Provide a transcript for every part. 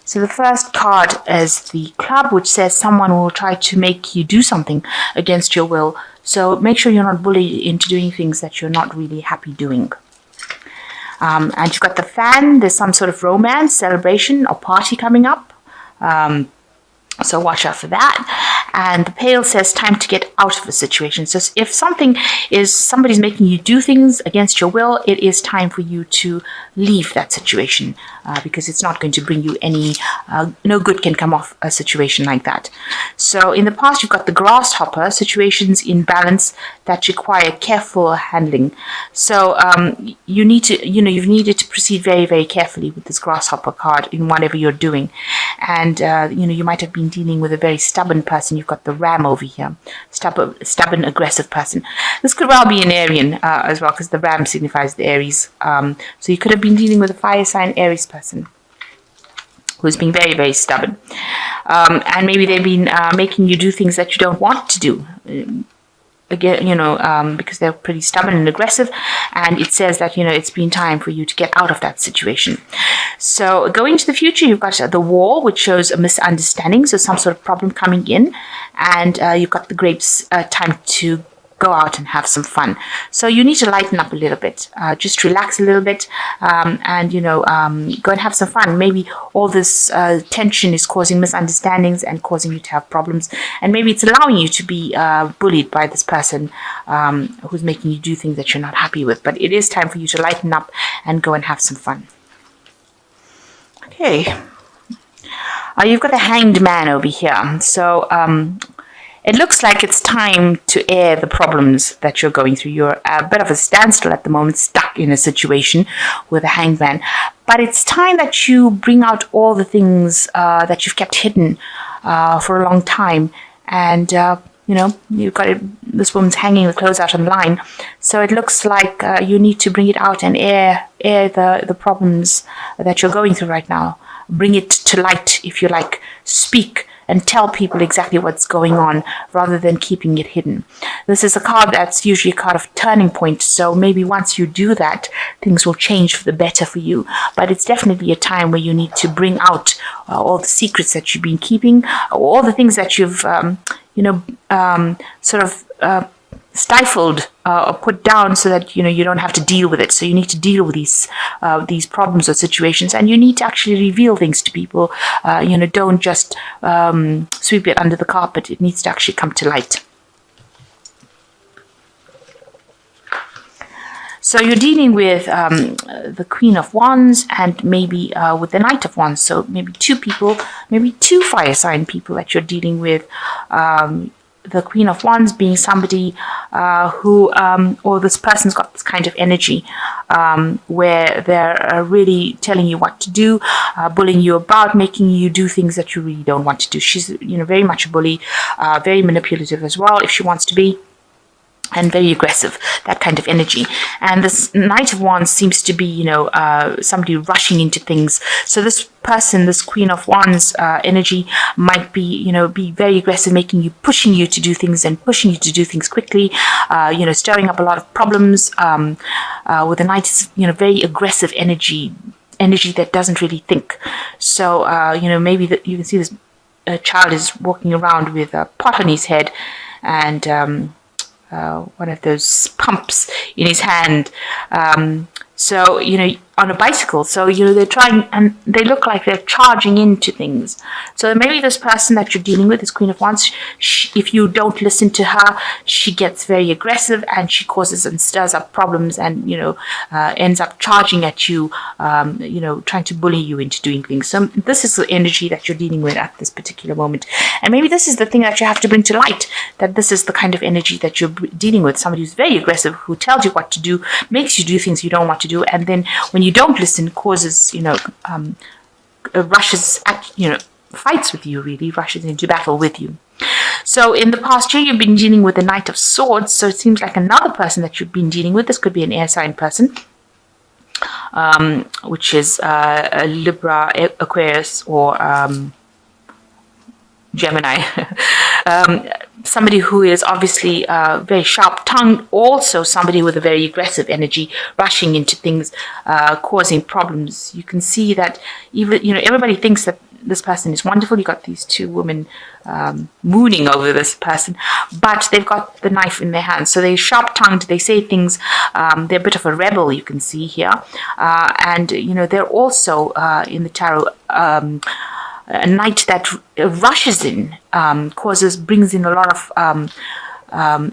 So the first card is the club, which says someone will try to make you do something against your will. So make sure you're not bullied into doing things that you're not really happy doing. And you've got the fan. There's some sort of romance, celebration, or party coming up. So watch out for that. And the pail says time to get out of a situation. So if somebody's making you do things against your will, it is time for you to leave that situation, because it's not going to bring you any, no good can come off a situation like that. So in the past, you've got the grasshopper, situations in balance that require careful handling. So you've needed to proceed very, very carefully with this grasshopper card in whatever you're doing. And, you might have been dealing with a very stubborn person. You've got the ram over here, stubborn, aggressive person. This could well be an Arian as well, because the ram signifies the Aries. So you could have been dealing with a fire sign Aries person who's been very, very stubborn. And maybe they've been making you do things that you don't want to do. Again, because they're pretty stubborn and aggressive, and it says that, it's been time for you to get out of that situation. So going to the future, you've got the wall, which shows a misunderstanding, so some sort of problem coming in, and you've got the grapes, time to go out and have some fun. So you need to lighten up a little bit, just relax a little bit, and go and have some fun. Maybe all this tension is causing misunderstandings and causing you to have problems, and maybe it's allowing you to be bullied by this person who's making you do things that you're not happy with. But it is time for you to lighten up and go and have some fun. Okay, you've got the Hanged Man over here. So it looks like it's time to air the problems that you're going through. You're a bit of a standstill at the moment, stuck in a situation with a Hanged Man. But it's time that you bring out all the things that you've kept hidden for a long time. And, you've got it, this woman's hanging the clothes out on the line. So it looks like you need to bring it out and air the problems that you're going through right now. Bring it to light, if you like. Speak and tell people exactly what's going on rather than keeping it hidden. This is a card that's usually a card of turning point, so maybe once you do that, things will change for the better for you. But it's definitely a time where you need to bring out all the secrets that you've been keeping, all the things that you've, stifled or put down, so that you don't have to deal with it. So you need to deal with these problems or situations, and you need to actually reveal things to people. Don't just sweep it under the carpet. It needs to actually come to light. So you're dealing with the Queen of Wands and maybe with the Knight of Wands. So maybe two people, maybe two fire sign people that you're dealing with. The Queen of Wands being somebody who, or this person's got this kind of energy where they're really telling you what to do, bullying you about, making you do things that you really don't want to do. She's, very much a bully, very manipulative as well, if she wants to be, and very aggressive, that kind of energy. And this Knight of Wands seems to be, somebody rushing into things. So this person, this Queen of Wands energy might be, be very aggressive, pushing you to do things and pushing you to do things quickly, stirring up a lot of problems. With the Knight, is, very aggressive energy that doesn't really think. So, maybe you can see this child is walking around with a pot on his head and one of those pumps in his hand. So, on a bicycle. So, they're trying, and they look like they're charging into things. So maybe this person that you're dealing with, this Queen of Wands, if you don't listen to her, she gets very aggressive and she causes and stirs up problems and, ends up charging at you, trying to bully you into doing things. So this is the energy that you're dealing with at this particular moment. And maybe this is the thing that you have to bring to light, that this is the kind of energy that you're dealing with. Somebody who's very aggressive, who tells you what to do, makes you do things you don't want to do, and then when you don't listen, causes, rushes at, fights with you, really, rushes into battle with you. So in the past year, you've been dealing with the Knight of Swords, so it seems like another person that you've been dealing with. This could be an air sign person, which is a Libra, Aquarius, or Gemini. somebody who is obviously very sharp-tongued, also somebody with a very aggressive energy, rushing into things, causing problems. You can see that even, everybody thinks that this person is wonderful. You got these two women mooning over this person, but they've got the knife in their hands. So they're sharp-tongued. They say things. They're a bit of a rebel, you can see here, and they're also in the tarot. A knight that rushes in, brings in a lot of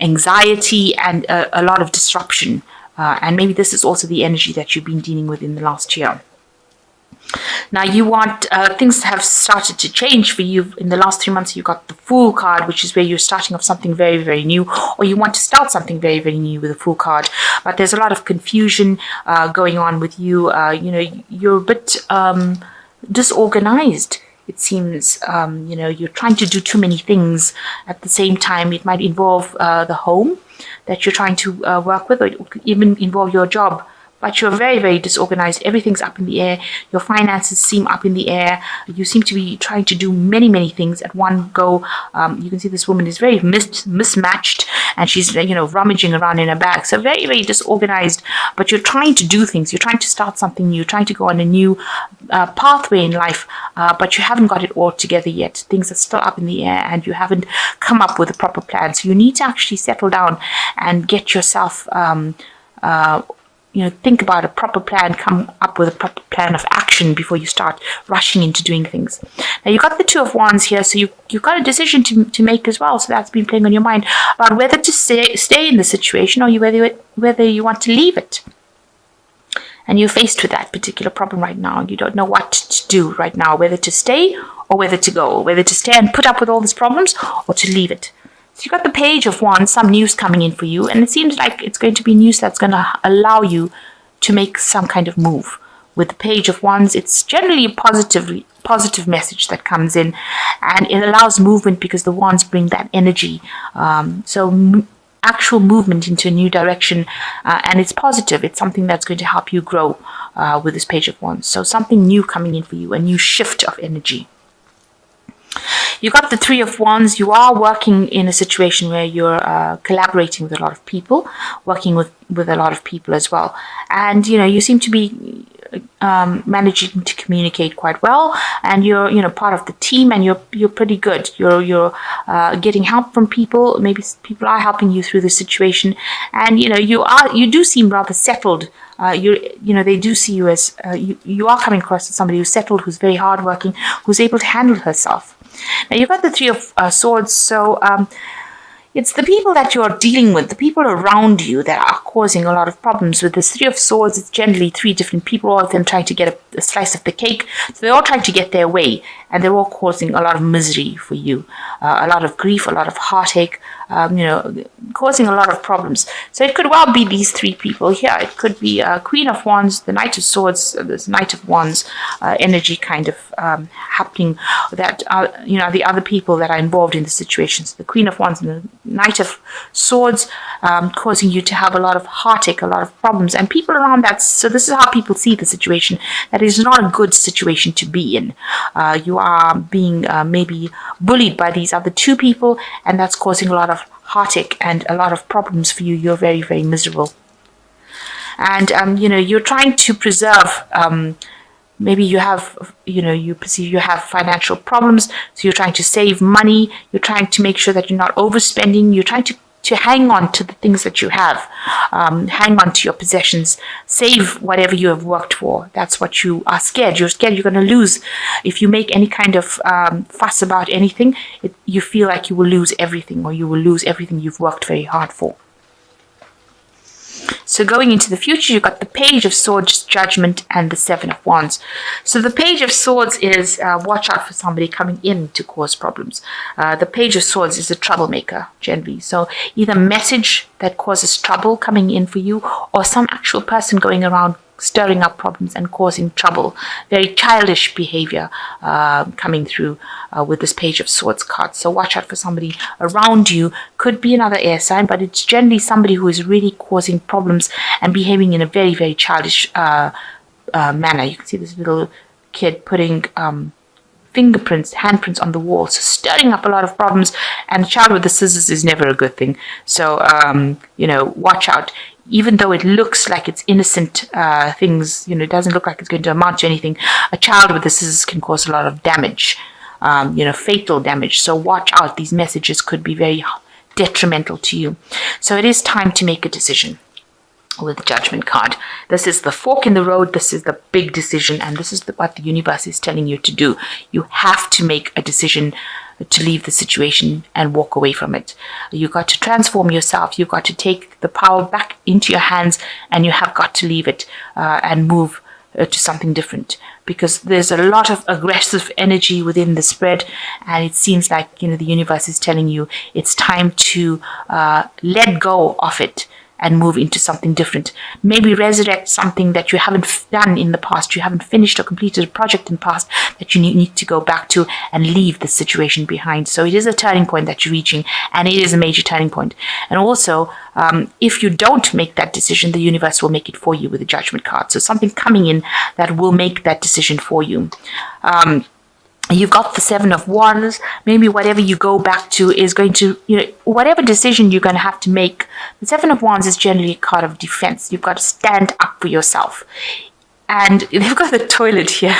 anxiety and a lot of disruption. And maybe this is also the energy that you've been dealing with in the last year. Now you want things have started to change for you in the last 3 months. You got the Fool card, which is where you're starting off something very, very new, or you want to start something very, very new with the Fool card. But there's a lot of confusion going on with you. You're a bit disorganized. It seems, you're trying to do too many things at the same time. It might involve the home that you're trying to work with, or it could even involve your job. But you're very, very disorganized. Everything's up in the air. Your finances seem up in the air. You seem to be trying to do many, many things at one go. You can see this woman is very mismatched, and she's, rummaging around in her bag. So very, very disorganized. But you're trying to do things. You're trying to start something new. You're trying to go on a new pathway in life, but you haven't got it all together yet. Things are still up in the air, and you haven't come up with a proper plan. So you need to actually settle down and get yourself think about a proper plan, come up with a proper plan of action before you start rushing into doing things. Now, you've got the Two of Wands here, so you've got a decision to make as well. So that's been playing on your mind about whether to stay in the situation, or whether you want to leave it. And you're faced with that particular problem right now. You don't know what to do right now, whether to stay or whether to go, whether to stay and put up with all these problems or to leave it. So you've got the Page of Wands, some news coming in for you, and it seems like it's going to be news that's going to allow you to make some kind of move. With the Page of Wands, it's generally a positive message that comes in, and it allows movement because the wands bring that energy. Actual movement into a new direction, and it's positive. It's something that's going to help you grow with this Page of Wands. So something new coming in for you, a new shift of energy. You got the Three of Wands. You are working in a situation where you're collaborating with a lot of people, working with a lot of people as well. And, you seem to be managing to communicate quite well, and you're part of the team, and you're pretty good. You're getting help from people. Maybe people are helping you through the situation, and you do seem rather settled. They do see you as you are coming across as somebody who's settled, who's very hardworking, who's able to handle herself. Now you've got the Three of Swords, so it's the people that you're dealing with, the people around you, that are causing a lot of problems. With this Three of Swords, it's generally three different people, all of them trying to get a slice of the cake. So they're all trying to get their way, and they're all causing a lot of misery for you, a lot of grief, a lot of heartache, causing a lot of problems. So it could well be these three people here. It could be Queen of Wands, the Knight of Swords, this Knight of Wands energy kind of happening, that the other people that are involved in the situation. So the Queen of Wands and the Knight of Swords causing you to have a lot of heartache, a lot of problems, and people around that. So this is how people see the situation. That is not a good situation to be in. You are being maybe bullied by these other two people, and that's causing a lot of heartache and a lot of problems for you. You're very, very miserable. And, you're trying to preserve, maybe you have, you perceive you have financial problems, so you're trying to save money. You're trying to make sure that you're not overspending. You're trying to hang on to the things that you have, hang on to your possessions, save whatever you have worked for. That's what you are scared. You're scared you're going to lose. If you make any kind of fuss about anything, you feel like you will lose everything, or you will lose everything you've worked very hard for. So going into the future, you've got the Page of Swords, Judgment, and the Seven of Wands. So the Page of Swords is watch out for somebody coming in to cause problems. The Page of Swords is a troublemaker, generally. So either message that causes trouble coming in for you, or some actual person going around stirring up problems and causing trouble. Very childish behavior coming through with this Page of Swords card. So watch out for somebody around you. Could be another air sign, but it's generally somebody who is really causing problems and behaving in a very, very childish manner. You can see this little kid putting fingerprints, handprints on the wall, so stirring up a lot of problems. And a child with the scissors is never a good thing. So, watch out. Even though it looks like it's innocent things, it doesn't look like it's going to amount to anything. A child with the scissors can cause a lot of damage, fatal damage. So watch out. These messages could be very detrimental to you. So it is time to make a decision with the Judgment card. This is the fork in the road. This is the big decision, and this is what the universe is telling you to do. You have to make a decision to leave the situation and walk away from it. You've got to transform yourself. You've got to take the power back into your hands, and you have got to leave it and move to something different, because there's a lot of aggressive energy within the spread, and it seems like the universe is telling you it's time to let go of it and move into something different. Maybe resurrect something that you haven't done in the past. You haven't finished or completed a project in the past that you need to go back to and leave the situation behind. So it is a turning point that you're reaching, and it is a major turning point. And also, if you don't make that decision, the universe will make it for you with the Judgment card. So something coming in that will make that decision for you. You've got the Seven of Wands. Maybe whatever you go back to is going to, whatever decision you're going to have to make. The Seven of Wands is generally a card of defense. You've got to stand up for yourself. And they've got the toilet here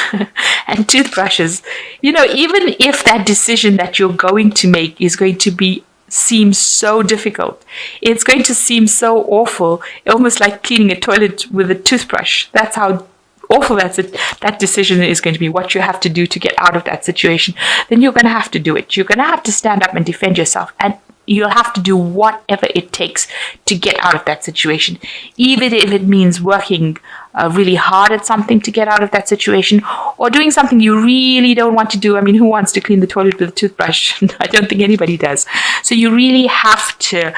and toothbrushes. Even if that decision that you're going to make is going to seem so difficult, it's going to seem so awful, almost like cleaning a toilet with a toothbrush. That's how awful that decision is going to be, what you have to do to get out of that situation. Then you're going to have to do it. You're going to have to stand up and defend yourself, and you'll have to do whatever it takes to get out of that situation, even if it means working really hard at something to get out of that situation, or doing something you really don't want to do. I mean, who wants to clean the toilet with a toothbrush? I don't think anybody does. So you really have to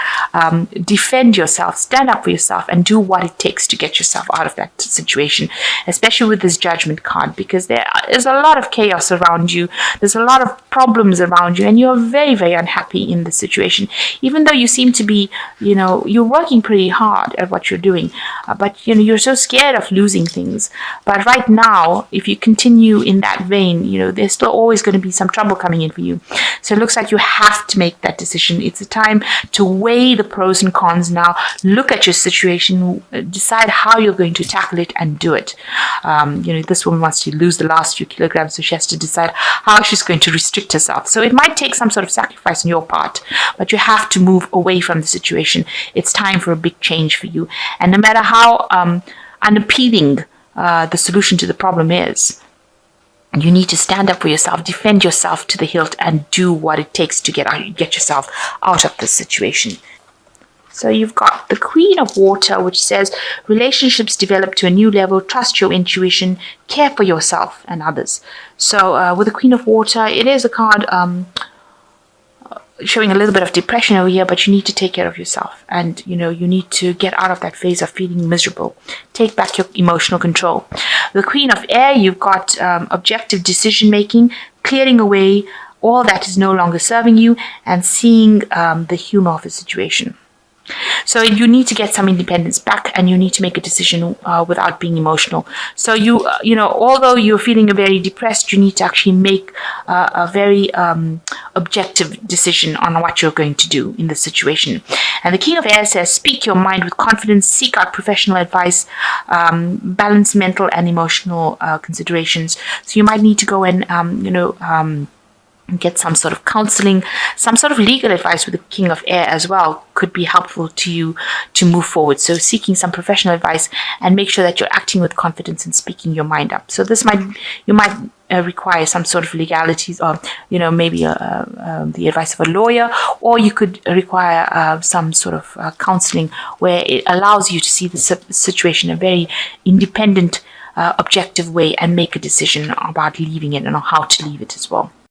defend yourself, stand up for yourself, and do what it takes to get yourself out of that situation, especially with this Judgment card, because there is a lot of chaos around you. There's a lot of problems around you, and you're very, very unhappy in the situation, even though you seem to be, you're working pretty hard at what you're doing, but you're so scared of losing things. But right now, if you continue in that vein, there's still always going to be some trouble coming in for you. So it looks like you have to make that decision. It's a time to weigh the pros and cons now, look at your situation, decide how you're going to tackle it, and do it. This woman wants to lose the last few kilograms, so she has to decide how she's going to restrict herself. So it might take some sort of sacrifice on your part, but you have to move away from the situation. It's time for a big change for you. And no matter how unappealing the solution to the problem is, you need to stand up for yourself, defend yourself to the hilt, and do what it takes to get yourself out of this situation. So you've got the Queen of Water, which says relationships develop to a new level, trust your intuition, care for yourself and others. So with the Queen of Water, it is a card showing a little bit of depression over here, but you need to take care of yourself, and you need to get out of that phase of feeling miserable. Take back your emotional control. The Queen of Air, you've got objective decision making, clearing away all that is no longer serving you, and seeing the humor of the situation. So you need to get some independence back, and you need to make a decision without being emotional. So although you're feeling very depressed, you need to actually make a very objective decision on what you're going to do in the situation. And the King of Air says, speak your mind with confidence, seek out professional advice, balance mental and emotional considerations. So you might need to go and get some sort of counseling, some sort of legal advice with the King of Air as well could be helpful to you to move forward. So seeking some professional advice, and make sure that you're acting with confidence and speaking your mind up. So you might require some sort of legalities, or maybe the advice of a lawyer, or you could require some sort of counseling where it allows you to see the situation in a very independent, objective way, and make a decision about leaving it and how to leave it as well.